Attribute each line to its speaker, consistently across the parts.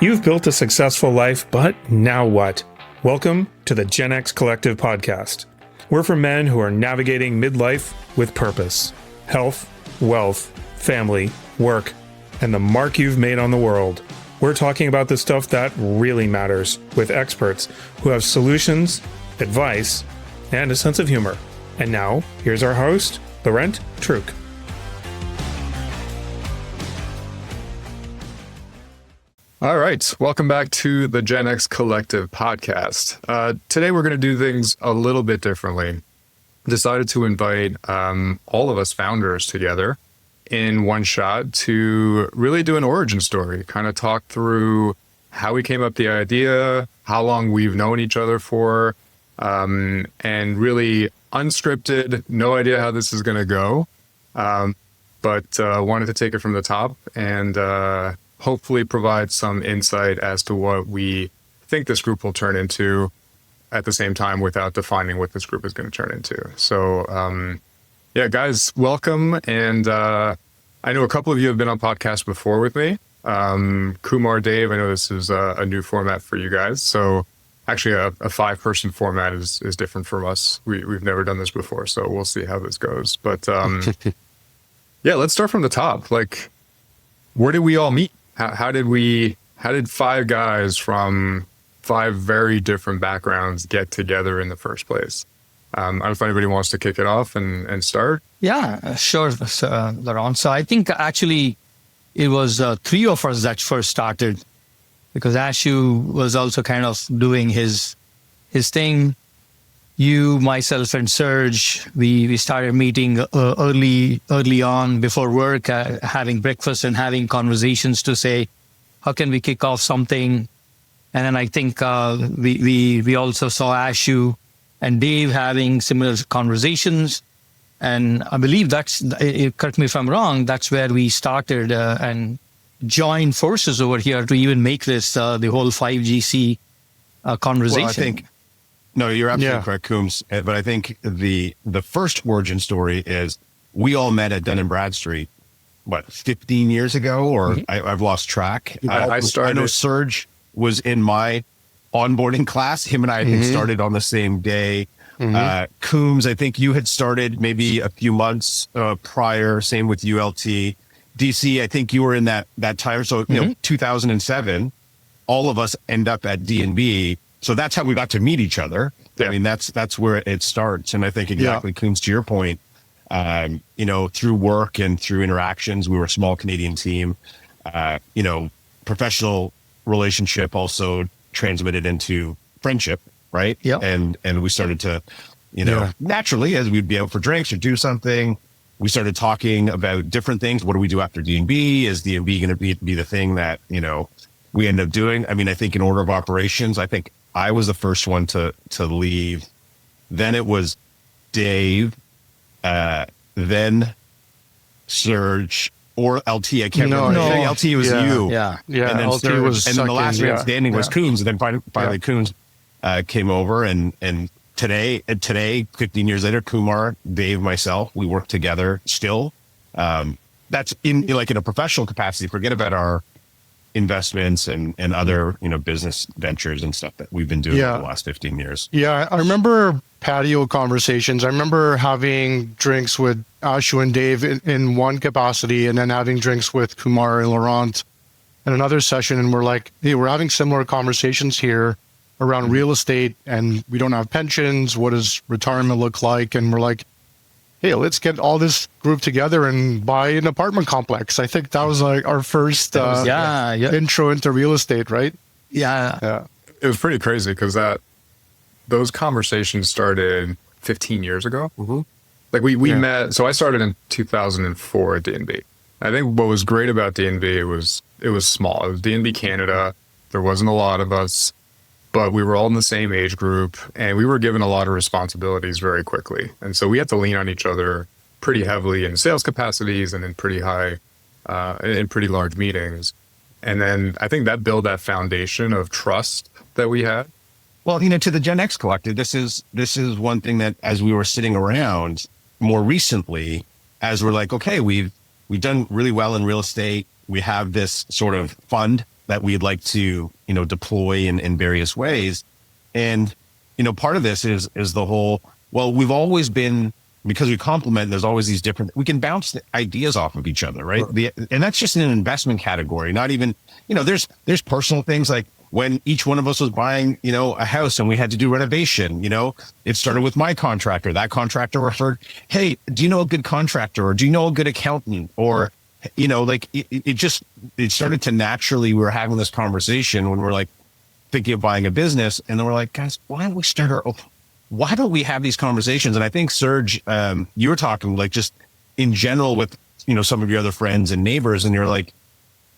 Speaker 1: You've built a successful life, but now what? Welcome to the Gen X Collective podcast. We're for men who are navigating midlife with purpose, health, wealth, family, work, and the mark you've made on the world. We're talking about the stuff that really matters with experts who have solutions, advice, and a sense of humor. And now, here's our host, Laurent Truc.
Speaker 2: All right, welcome back to the Gen X Collective podcast. Today we're going to do things a little bit differently. Decided to invite all of us founders together in one shot to really do an origin story, kind of talk through how we came up with the idea, how long we've known each other for, and really unscripted, no idea how this is going to go, but wanted to take it from the top and hopefully provide some insight as to what we think this group will turn into at the same time without defining what this group is going to turn into. So, yeah, guys, welcome. And I know a couple of you have been on podcasts before with me. Kumar, Dave, I know this is a new format for you guys. So actually a 5-person format is different from us. We've never done this before, so we'll see how this goes. But yeah, let's start from the top. Like, where did we all meet? How did 5 guys from 5 very different backgrounds get together in the first place? I don't know if anybody wants to kick it off and start.
Speaker 3: Yeah, sure, Laurent. So I think actually it was 3 of us that first started, because Ashu was also kind of doing his thing. You, myself, and Serge, we started meeting early on before work, having breakfast and having conversations to say, how can we kick off something? And then I think we also saw Ashu and Dave having similar conversations. And I believe correct me if I'm wrong, that's where we started and joined forces over here to even make this the whole 5GC conversation.
Speaker 4: Well, I think, no, you're absolutely correct, Coombs. But I think the first origin story is we all met at Dun Bradstreet, 15 years ago, or I've lost track. I know Serge was in my onboarding class. Him and I, I think, started on the same day. Coombs, I think you had started maybe a few months prior. Same with ULT. DC, I think you were in that time. So, 2007, all of us end up at D&B. So that's how we got to meet each other. Yeah. I mean, that's where it starts. And I think exactly, Coombs, to your point, through work and through interactions, we were a small Canadian team. Professional relationship also transmitted into friendship, right?
Speaker 3: Yeah.
Speaker 4: And we started to, naturally, as we'd be out for drinks or do something, we started talking about different things. What do we do after D&B? Is D&B going to be the thing that, we end up doing? I mean, I think in order of operations, I think I was the first one to leave. Then it was Dave, then Serge, or LT. I can't remember. No, LT was you.
Speaker 3: Yeah.
Speaker 4: And then
Speaker 1: LT
Speaker 4: Serge,
Speaker 1: was
Speaker 4: and then the last man standing was
Speaker 1: Yeah.
Speaker 4: Coombs. And then finally Coombs came over. And today, 15 years later, Kumar, Dave, myself, we work together still. That's in a professional capacity. Forget about our investments and other business ventures and stuff that we've been doing for the last 15 years.
Speaker 5: Yeah, I remember patio conversations. I remember having drinks with Ashu and Dave in one capacity, and then having drinks with Kumar and Laurent in another session. And we're like, hey, we're having similar conversations here around real estate, and we don't have pensions. What does retirement look like? And we're like, hey, let's get all this group together and buy an apartment complex. I think that was like our first intro into real estate, right?
Speaker 3: Yeah.
Speaker 2: It was pretty crazy because those conversations started 15 years ago. Like we met. So I started in 2004 at D&B. I think what was great about D&B was it was small. It was D&B Canada. There wasn't a lot of us, but we were all in the same age group, and we were given a lot of responsibilities very quickly. And so we had to lean on each other pretty heavily in sales capacities and in pretty large meetings. And then I think that built that foundation of trust that we had.
Speaker 4: Well, to the Gen X Collective, this is one thing that as we were sitting around more recently, as we're like, okay, we've done really well in real estate. We have this sort of fund that we'd like to, deploy in various ways. And, part of this is the whole, well, we've always been, because we complement, there's always these different, we can bounce the ideas off of each other, right? And that's just in an investment category, not even, there's personal things like when each one of us was buying, a house and we had to do renovation, it started with my contractor. That contractor referred, hey, do you know a good contractor? Or do you know a good accountant? Or, it started to naturally, we were having this conversation when we're like thinking of buying a business. And then we're like, guys, why don't we have these conversations? And I think Serge, you were talking like just in general with, some of your other friends and neighbors, and you're like,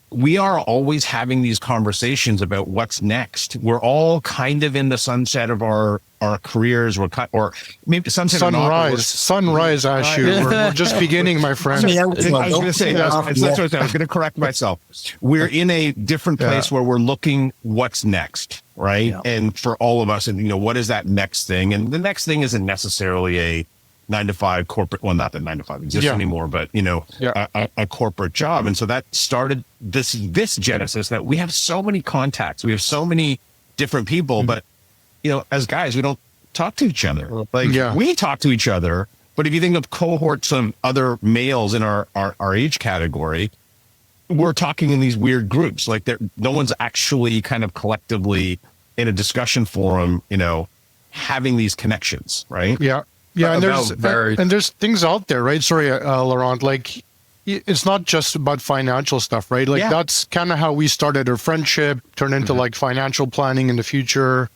Speaker 4: we are always having these conversations about what's next. We're all kind of in the sunset of our careers, or maybe sunset.
Speaker 5: Sunrise, Ashu. We're just beginning, my friend.
Speaker 4: I was going to say, I was going to correct myself. We're in a different place where we're looking what's next, right? Yeah. And for all of us, and what is that next thing? And the next thing isn't necessarily a 9-to-5 corporate, well, not that 9-to-5 exists anymore, but a corporate job. And so that started this genesis that we have so many contacts, we have so many different people, but as guys, we don't talk to each other. We talk to each other, but if you think of cohorts of other males in our age category, we're talking in these weird groups. Like no one's actually kind of collectively in a discussion forum, having these connections, right?
Speaker 5: Yeah. Yeah, and there's things out there, right? Sorry, Laurent, like it's not just about financial stuff, right? Like that's kind of how we started our friendship, turned into like financial planning in the future.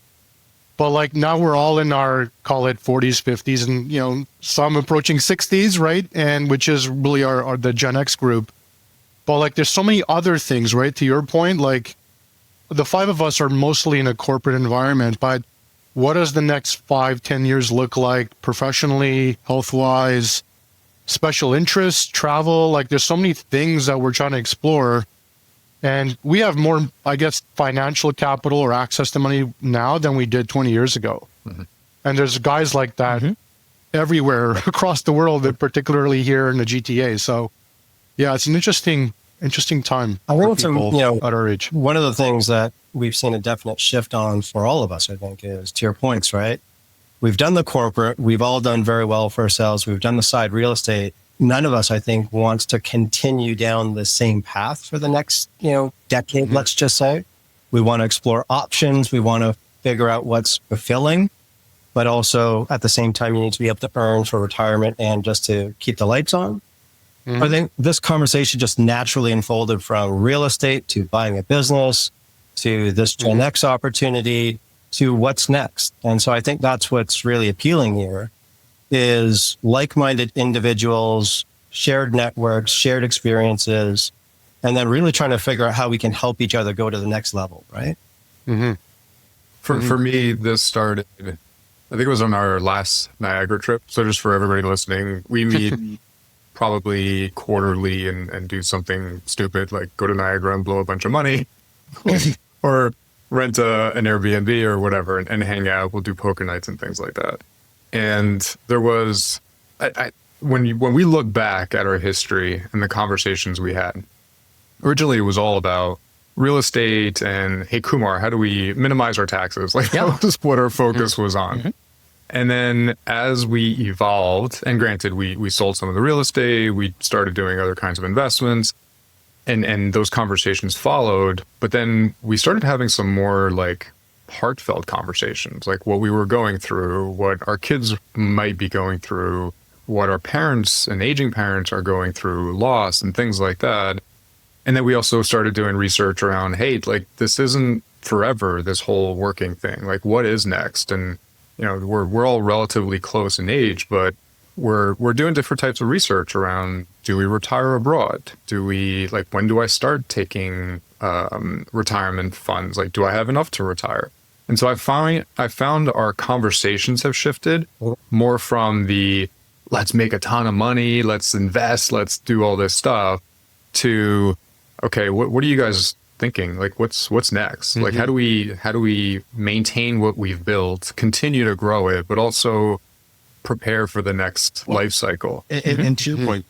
Speaker 5: But like now we're all in our, call it 40s, 50s, and some approaching 60s, right? And which is really the Gen X group. But like there's so many other things, right? To your point, like the five of us are mostly in a corporate environment, but what does the next 5-10 years look like professionally, health-wise, special interests, travel? Like there's so many things that we're trying to explore. And we have more, I guess, financial capital or access to money now than we did 20 years ago. Mm-hmm. And there's guys like that everywhere across the world, particularly here in the GTA. So yeah, it's an interesting time.
Speaker 6: I think it's
Speaker 5: at our age.
Speaker 6: One of the things that we've seen a definite shift on for all of us, I think, is to your points, right? We've done the corporate, we've all done very well for ourselves. We've done the side real estate. None of us, I think, wants to continue down the same path for the next, decade, let's just say. We want to explore options. We want to figure out what's fulfilling, but also at the same time, you need to be able to earn for retirement and just to keep the lights on. I think this conversation just naturally unfolded from real estate to buying a business to this Gen X opportunity to what's next. And so I think that's what's really appealing here is like-minded individuals, shared networks, shared experiences, and then really trying to figure out how we can help each other go to the next level, right?
Speaker 2: Mm-hmm. For me, this started, I think it was on our last Niagara trip. So just for everybody listening, we meet probably quarterly and do something stupid like go to Niagara and blow a bunch of money or rent an Airbnb or whatever and hang out. We'll do poker nights and things like that. And there was, when we look back at our history and the conversations we had, originally it was all about real estate and, hey, Kumar, how do we minimize our taxes? Like that was what our focus was on. Mm-hmm. And then as we evolved, and granted, we sold some of the real estate, we started doing other kinds of investments, and those conversations followed. But then we started having some more like heartfelt conversations, like what we were going through, what our kids might be going through, what our parents and aging parents are going through, loss and things like that. And then we also started doing research around, hey, like this isn't forever, this whole working thing. Like what is next? And we're all relatively close in age, but we're doing different types of research around, do we retire abroad? When do I start taking retirement funds? Like, do I have enough to retire? And so I found our conversations have shifted more from the let's make a ton of money, let's invest, let's do all this stuff, to, okay, what are you guys thinking? Like, what's next? Mm-hmm. Like, how do we maintain what we've built, continue to grow it, but also prepare for the next life cycle.
Speaker 4: And to your point,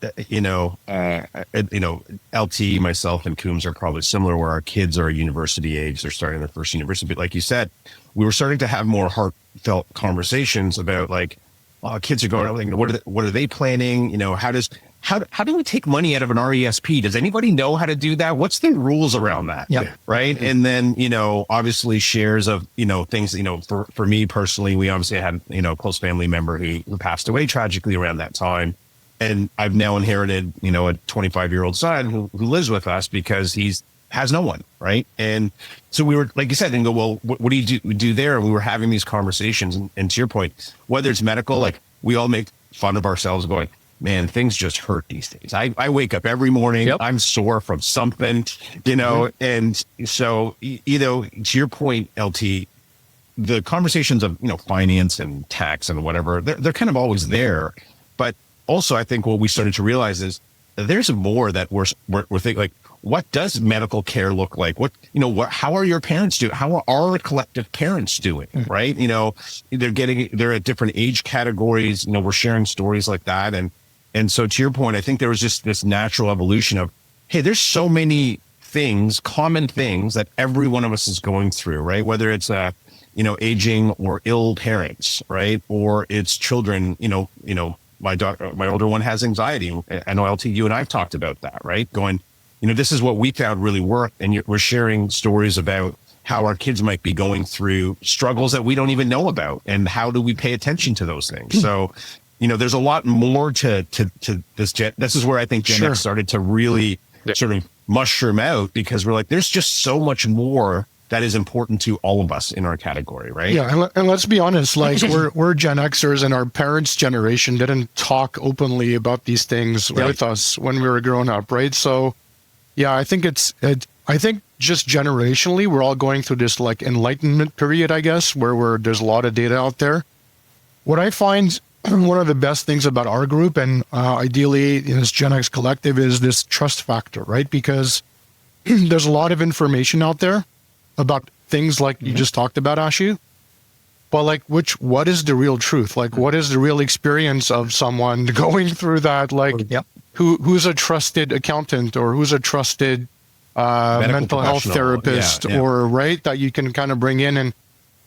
Speaker 4: LT, myself, and Coombs are probably similar, where our kids are university age. They're starting their first university. But like you said, we were starting to have more heartfelt conversations about like, kids are going, like, what are they planning? How do we take money out of an RESP? Does anybody know how to do that? What's the rules around that?
Speaker 3: Yeah.
Speaker 4: Right. And then, obviously shares of, things, for me personally, we obviously had, a close family member who passed away tragically around that time. And I've now inherited, a 25-year-old son who lives with us because has no one. Right. And so we were, like you said, and go, well, what do you do there? And we were having these conversations. And to your point, whether it's medical, like we all make fun of ourselves going, man, things just hurt these days. I wake up every morning, yep. I'm sore from something, and so, to your point, LT, the conversations of, finance and tax and whatever, they're kind of always there. But also I think what we started to realize is there's more that we're thinking, like, what does medical care look like? How are your parents doing? How are our collective parents doing? Right. They're at different age categories, we're sharing stories like that. And so to your point, I think there was just this natural evolution of, hey, there's so many things, common things that every one of us is going through, right? Whether it's, aging or ill parents, right? Or it's children, my older one has anxiety. I know LT, you and I've talked about that, right? Going, this is what we found really worked. And we're sharing stories about how our kids might be going through struggles that we don't even know about. And how do we pay attention to those things? So, there's a lot more to this. This is where I think Gen X started to really sort of mushroom out, because we're like, there's just so much more that is important to all of us in our category, right?
Speaker 5: Yeah, and let's be honest, like we're Gen Xers, and our parents' generation didn't talk openly about these things with us when we were growing up, right? So, yeah, I think I think just generationally, we're all going through this like enlightenment period, I guess, where there's a lot of data out there. What I find one of the best things about our group, and ideally in this Gen X collective, is this trust factor, right? Because there's a lot of information out there about things like you just talked about, Ashu. But like, what is the real truth? Like, what is the real experience of someone going through that? Like, who's a trusted accountant, or who's a trusted mental health therapist, or right, that you can kind of bring in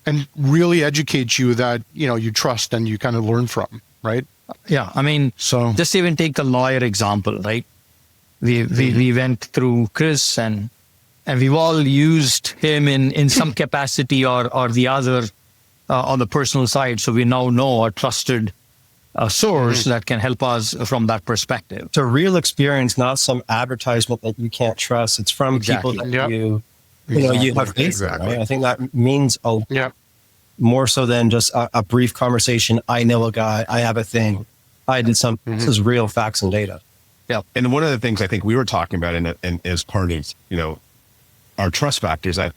Speaker 5: and really educate you, that, you trust and you kind of learn from, right?
Speaker 3: Yeah. I mean, so just even take the lawyer example, right? We went through Chris and we've all used him in some capacity or the other on the personal side. So we now know a trusted source that can help us from that perspective.
Speaker 6: It's a real experience, not some advertisement that you can't trust. It's from people that you have faith in, right? I think that means more so than just a brief conversation. I know a guy, I have a thing, I did something. This is real facts and data.
Speaker 4: Yeah. And one of the things I think we were talking about and as part of, our trust factor is that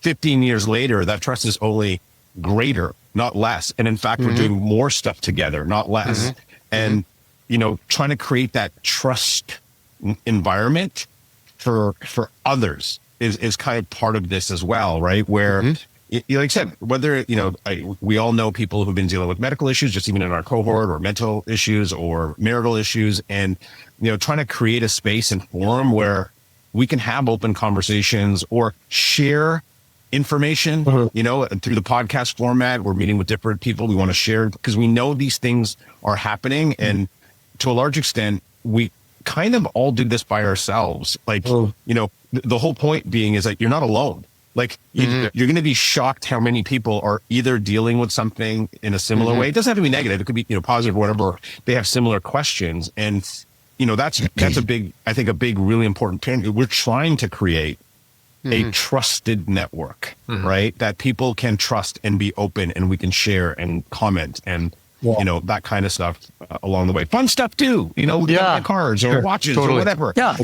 Speaker 4: 15 years later, that trust is only greater, not less. And in fact, we're doing more stuff together, not less. And, trying to create that trust environment for others is kind of part of this as well, right? Where, like I said, whether, we all know people who've been dealing with medical issues, just even in our cohort, or mental issues or marital issues, and, trying to create a space and forum where we can have open conversations or share information, through the podcast format. We're meeting with different people. We want to share because we know these things are happening. And to a large extent, we kind of all do this by ourselves. Like, the whole point being is that you're not alone. Like you're going to be shocked how many people are either dealing with something in a similar way. It doesn't have to be negative. It could be, positive or whatever. They have similar questions. And, that's a big, I think a big, really important point. We're trying to create a trusted network, right? That people can trust and be open, and we can share and comment and, that kind of stuff along the way. Fun stuff too, cars or watches or whatever. Yeah.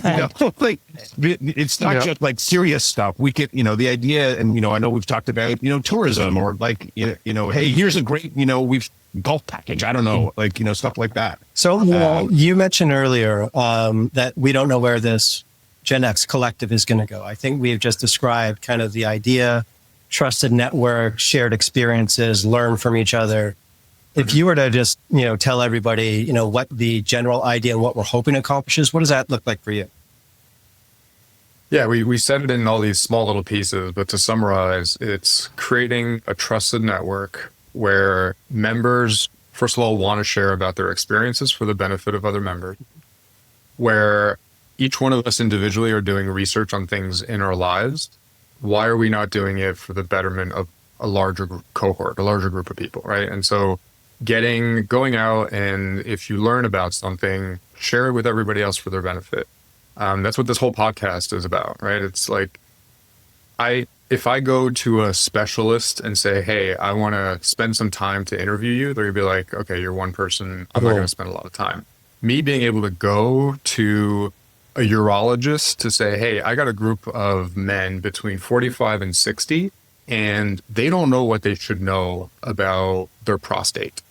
Speaker 4: Like it's not just like serious stuff. We get, the idea, and, I know we've talked about, tourism, or like, hey, here's a great, we've golf package. I don't know, like, stuff like that.
Speaker 6: So you mentioned earlier that we don't know where this Gen X collective is going to go. I think we've just described kind of the idea, trusted network, shared experiences, learn from each other. If you were to just, tell everybody, what the general idea and what we're hoping to accomplish is, what does that look like for you?
Speaker 2: Yeah, we set it in all these small little pieces, but to summarize, it's creating a trusted network where members, first of all, want to share about their experiences for the benefit of other members, where each one of us individually are doing research on things in our lives. Why are we not doing it for the betterment of a larger cohort, a larger group of people, right? And so going out, and if you learn about something, share it with everybody else for their benefit. That's what this whole podcast is about, right? It's like, if I go to a specialist and say, hey, I want to spend some time to interview you, they're going to be like, okay, you're one person. I'm not going to spend a lot of time. Me being able to go to a urologist to say, hey, I got a group of men between 45 and 60, and they don't know what they should know about their prostate.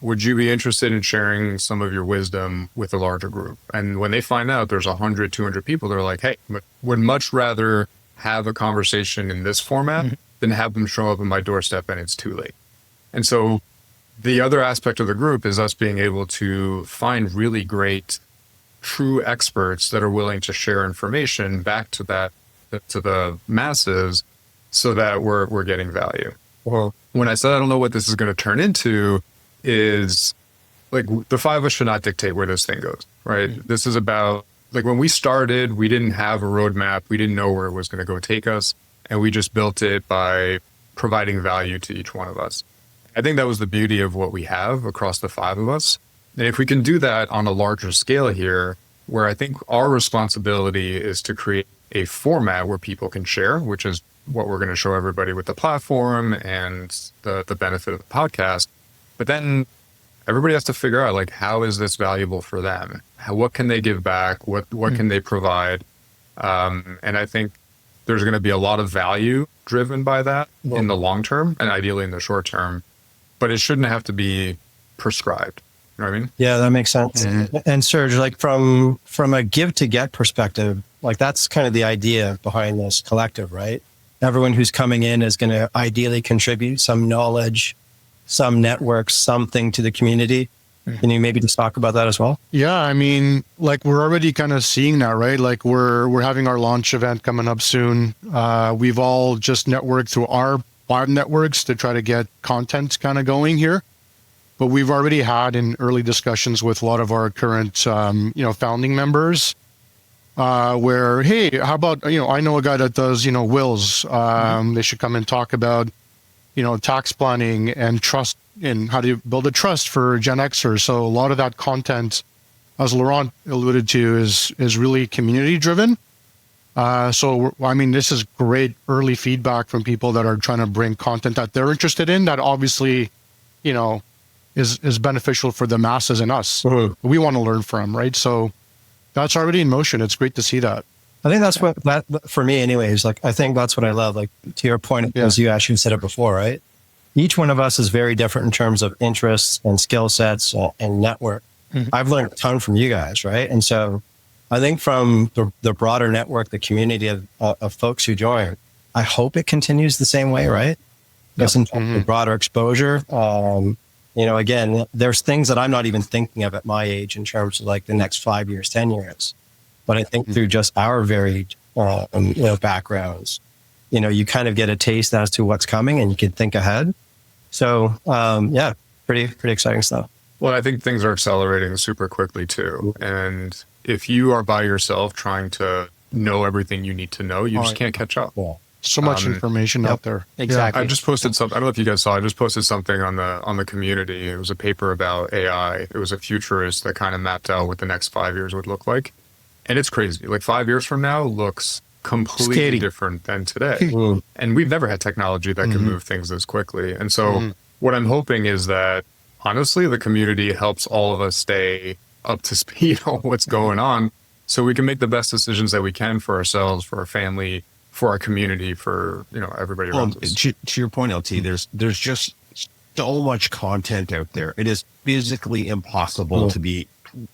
Speaker 2: Would you be interested in sharing some of your wisdom with a larger group? And when they find out there's 100, 200 people, they're like, hey, would much rather have a conversation in this format than have them show up at my doorstep and it's too late. And so the other aspect of the group is us being able to find really great, true experts that are willing to share information back to the masses so that we're getting value. Well, when I said I don't know what this is going to turn into, is like the five of us should not dictate where this thing goes, right? This is about, like, when we started, we didn't have a roadmap. We didn't know where it was going to go take us. And we just built it by providing value to each one of us. I think that was the beauty of what we have across the five of us. And if we can do that on a larger scale here, where I think our responsibility is to create a format where people can share, which is what we're going to show everybody with the platform and the benefit of the podcast. But then everybody has to figure out, like, how is this valuable for them? What can they give back? What can they provide? And I think there's going to be a lot of value driven by that in the long term and ideally in the short term, but it shouldn't have to be prescribed. You know what I mean?
Speaker 6: Yeah, that makes sense. And Serge, like from a give to get perspective, like that's kind of the idea behind this collective, right? Everyone who's coming in is going to ideally contribute some knowledge, some network, something to the community. Can you maybe just talk about that as well?
Speaker 5: Yeah, I mean, like we're already kind of seeing that, right? Like we're having our launch event coming up soon. We've all just networked through our networks to try to get content kind of going here. But we've already had in early discussions with a lot of our current, founding members, where, hey, how about, I know a guy that does, wills. They should come and talk about, tax planning and trust and how to build a trust for Gen Xers. So a lot of that content, as Laurent alluded to, is really community driven. This is great early feedback from people that are trying to bring content that they're interested in that obviously, is beneficial for the masses and us. We want to learn from, right? So that's already in motion. It's great to see that.
Speaker 6: I think that's what that for me anyways, like, I think that's what I love. Like, to your point, as you actually said it before, right? Each one of us is very different in terms of interests and skill sets and network. I've learned a ton from you guys, right? And so I think from the broader network, the community of folks who join, I hope it continues the same way, right? Yes. In terms of broader exposure. Again, there's things that I'm not even thinking of at my age in terms of like the next 5 years, 10 years. But I think through just our varied, backgrounds, you kind of get a taste as to what's coming and you can think ahead. So, pretty exciting stuff.
Speaker 2: Well, I think things are accelerating super quickly too. And if you are by yourself trying to know everything you need to know, you just can't catch up.
Speaker 5: Yeah. So much information out there.
Speaker 3: Exactly.
Speaker 2: I just posted something. I don't know if you guys saw. I just posted something on the community. It was a paper about AI. It was a futurist that kind of mapped out what the next 5 years would look like, and it's crazy. Like 5 years from now looks completely different than today. And we've never had technology that can move things this quickly. And so what I'm hoping is that honestly, the community helps all of us stay up to speed on what's going on, so we can make the best decisions that we can for ourselves, for our family, for our community, for everybody around us.
Speaker 4: To your point, LT, there's just so much content out there. It is physically impossible to be,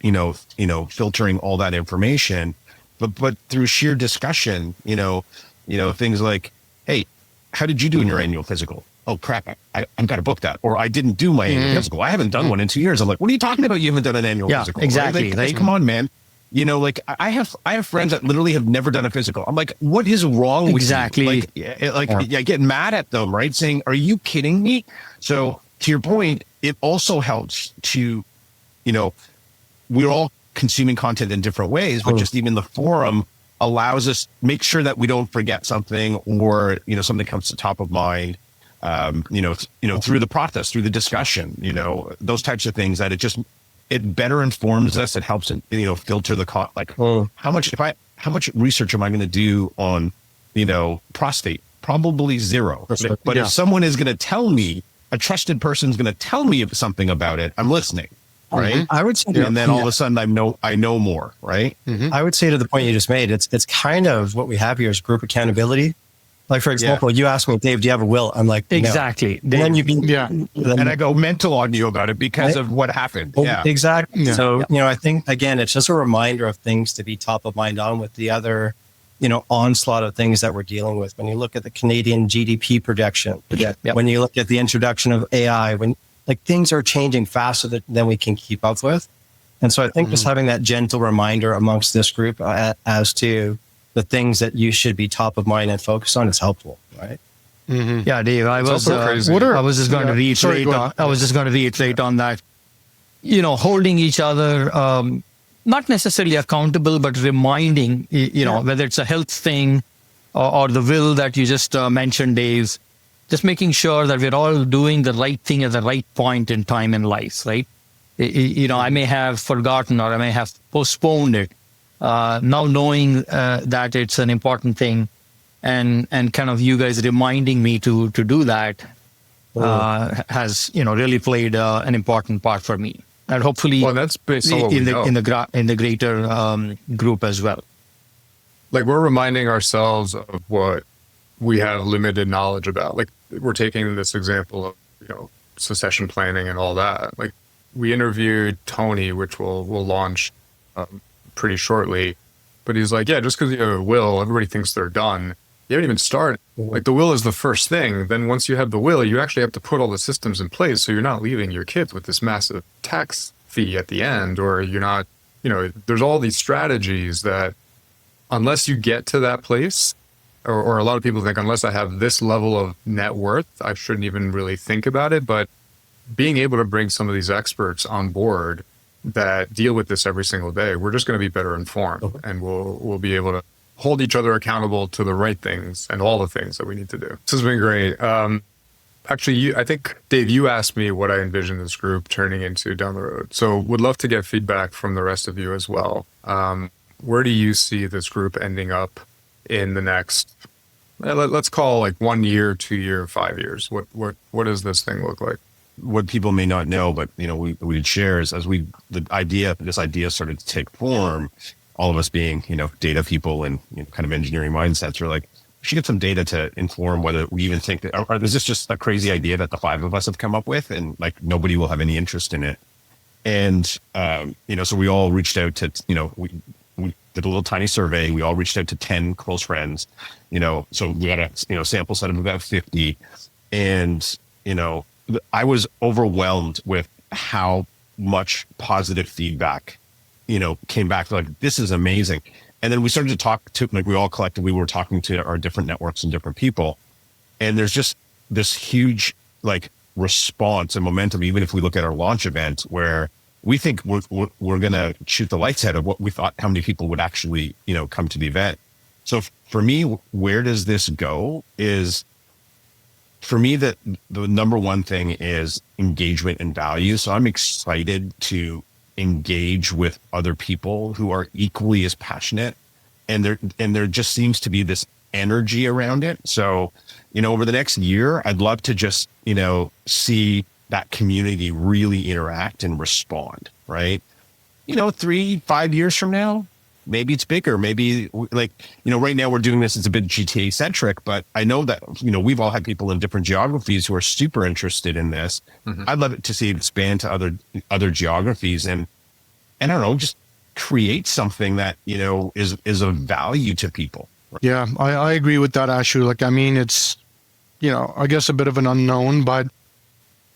Speaker 4: filtering all that information. But through sheer discussion, things like, hey, how did you do in your annual physical? oh crap, I've got to book that. Or I didn't do my annual physical. I haven't done one in 2 years. I'm like, what are you talking about? You haven't done an annual physical.
Speaker 3: Exactly.
Speaker 4: Right? Like, come on, man. You know, like I have friends that literally have never done a physical. I'm like, what is wrong with you? Like, I get mad at them, right? Saying, are you kidding me? So to your point, it also helps to, you know, we're all consuming content in different ways, but just even the forum allows us make sure that we don't forget something, or, you know, something comes to top of mind, through the process, through the discussion, you know, those types of things, that it better informs us. It helps, filter the how much research am I going to do on, prostate? Probably zero. But if someone is going to tell me, a trusted person is going to tell me something about it, I'm listening. Right.
Speaker 6: I would say,
Speaker 4: and then all of a sudden I know more. Right.
Speaker 6: I would say, to the point you just made, it's kind of what we have here is group accountability. Like, for example, you ask me, Dave, do you have a will? I'm like,
Speaker 3: exactly.
Speaker 6: No. And then
Speaker 4: and I go mental on you about it because of what happened. Yeah,
Speaker 6: exactly. Yeah. So, I think, again, it's just a reminder of things to be top of mind on, with the other, onslaught of things that we're dealing with. When you look at the Canadian GDP projection, when you look at the introduction of AI, things are changing faster than we can keep up with. And so I think just having that gentle reminder amongst this group as to the things that you should be top of mind and focus on is helpful, right?
Speaker 3: Mm-hmm. Yeah, Dave, I was just going to reiterate on that. Holding each other, not necessarily accountable, but reminding, whether it's a health thing or the will that you just mentioned, Dave, just making sure that we're all doing the right thing at the right point in time in life, right? I may have forgotten, or I may have postponed it. Now knowing that it's an important thing, and kind of you guys reminding me to do that has really played an important part for me, and hopefully,
Speaker 2: that's based on what
Speaker 3: in the greater group as well.
Speaker 2: Like, we're reminding ourselves of what we have limited knowledge about. Like, we're taking this example of succession planning and all that. Like, we interviewed Tony, which will launch pretty shortly, but he's like, just because you have a will, everybody thinks they're done. You haven't even started. Like, the will is the first thing. Then once you have the will, you actually have to put all the systems in place, so you're not leaving your kids with this massive tax fee at the end, or you're not, there's all these strategies that unless you get to that place, or a lot of people think, unless I have this level of net worth, I shouldn't even really think about it. But being able to bring some of these experts on board that deal with this every single day, we're just going to be better informed, and we'll be able to hold each other accountable to the right things and all the things that we need to do. This has been great. Actually, I think, Dave, you asked me what I envision this group turning into down the road. So would love to get feedback from the rest of you as well. Where do you see this group ending up in the next, let's call 1 year, 2 year, 5 years? What does this thing look like?
Speaker 4: What people may not know, but we'd share is, as this idea started to take form, all of us being data people and kind of engineering mindsets, are like, we should get some data to inform whether we even think that, or is this just a crazy idea that the five of us have come up with, and nobody will have any interest in it. And so we all reached out to we did a little tiny survey. We all reached out to 10 close friends, so we had a sample set of about 50, and I was overwhelmed with how much positive feedback, came back, like, this is amazing. And then we started to talk to, we all collectively were talking to our different networks and different people. And there's just this huge, response and momentum, even if we look at our launch event, where we think we're going to shoot the lights out of what we thought, how many people would actually, come to the event. So for me, where does this go is, for me, the number one thing is engagement and value. So I'm excited to engage with other people who are equally as passionate, and there just seems to be this energy around it. So, over the next year, I'd love to just, see that community really interact and respond, right? 3-5 years from now, maybe it's bigger. Maybe right now we're doing this, it's a bit GTA centric, but I know that, we've all had people in different geographies who are super interested in this. Mm-hmm. I'd love it to see it expand to other geographies, and I don't know, just create something that, is of value to people.
Speaker 5: Yeah, I agree with that, Ashu. I guess a bit of an unknown, but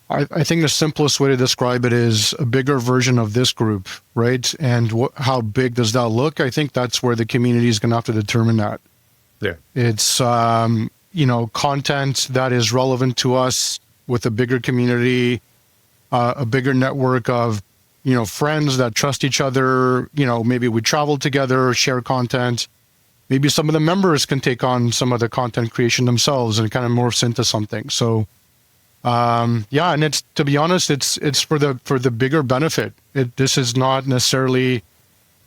Speaker 5: I think the simplest way to describe it is a bigger version of this group, right? And how big does that look? I think that's where the community is going to have to determine that.
Speaker 2: Yeah.
Speaker 5: It's, content that is relevant to us with a bigger community, a bigger network of, friends that trust each other. Maybe we travel together, share content. Maybe some of the members can take on some of the content creation themselves and kind of morphs into something. So, and it's, to be honest, it's for the bigger benefit. This is not necessarily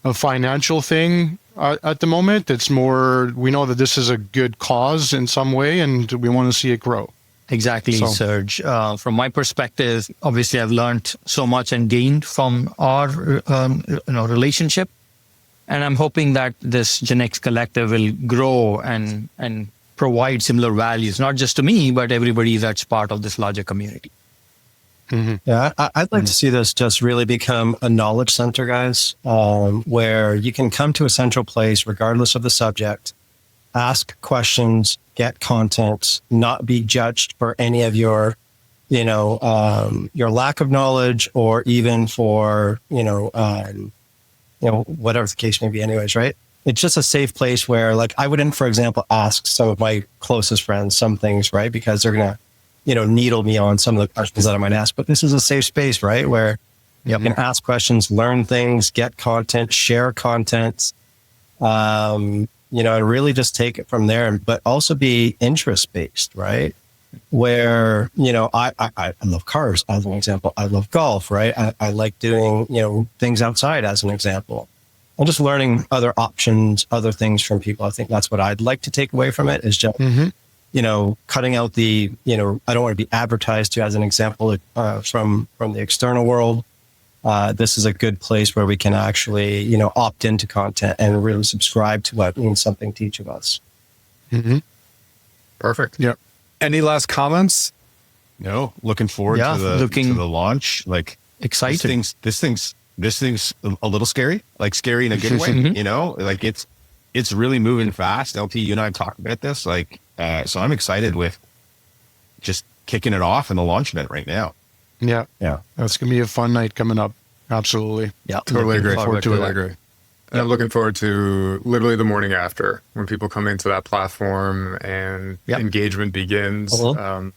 Speaker 5: a financial thing at the moment. It's more, we know that this is a good cause in some way, and we want to see it grow.
Speaker 3: Exactly,
Speaker 5: So-
Speaker 3: Serge. From my perspective, obviously, I've learned so much and gained from our relationship, and I'm hoping that this Gen X collective will grow and provide similar values, not just to me, but everybody that's part of this larger community.
Speaker 6: Yeah, I'd like to see this just really become a knowledge center, guys, where you can come to a central place regardless of the subject, ask questions, get content, not be judged for any of your lack of knowledge, or even for, whatever the case may be anyways, right? It's just a safe place where, like, I wouldn't, for example, ask some of my closest friends some things, right? Because they're going to, needle me on some of the questions that I might ask. But this is a safe space, right? Where you can ask questions, learn things, get content, share content, and really just take it from there, but also be interest-based, right? Where, I love cars, as an example. I love golf, right? I like doing, things outside, as an example. And just learning other options, other things from people. I think that's what I'd like to take away from it, is just, cutting out the, I don't want to be advertised to, as an example, from the external world. This is a good place where we can actually, opt into content and really subscribe to what means something to each of us.
Speaker 2: Perfect.
Speaker 5: Yep.
Speaker 2: Any last comments?
Speaker 4: No, looking forward
Speaker 3: Yeah,
Speaker 4: to the launch. Like,
Speaker 3: Exciting.
Speaker 4: This thing's a little scary, like scary in a good way. Like it's really moving fast. LT, you and I have talked about this. So I'm excited with just kicking it off in the launch event right now.
Speaker 5: Yeah.
Speaker 6: Yeah.
Speaker 5: That's going to be a fun night coming up. Absolutely.
Speaker 3: Yeah,
Speaker 2: Totally agree.
Speaker 5: forward to
Speaker 2: Totally
Speaker 5: it.
Speaker 2: agree. And I'm looking forward to literally the morning after, when people come into that platform and engagement begins. And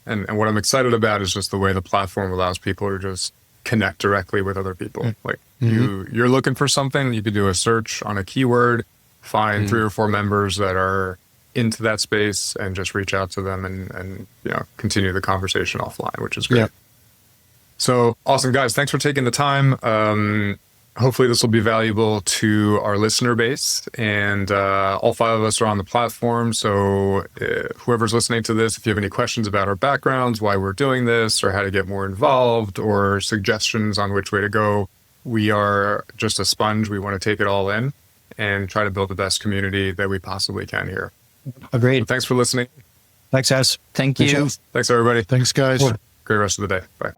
Speaker 2: what I'm excited about is just the way the platform allows people to just connect directly with other people. Like, you're looking for something, you could do a search on a keyword, find 3 or 4 members that are into that space, and just reach out to them and continue the conversation offline, which is great.
Speaker 5: Yeah.
Speaker 2: So awesome, guys. Thanks for taking the time. Hopefully this will be valuable to our listener base, and all 5 of us are on the platform. So whoever's listening to this, if you have any questions about our backgrounds, why we're doing this, or how to get more involved, or suggestions on which way to go, we are just a sponge. We want to take it all in and try to build the best community that we possibly can here.
Speaker 6: Agreed.
Speaker 2: So thanks for listening.
Speaker 6: Thanks, guys.
Speaker 3: Thank you.
Speaker 2: Thanks, everybody.
Speaker 5: Thanks, guys.
Speaker 2: Great rest of the day. Bye.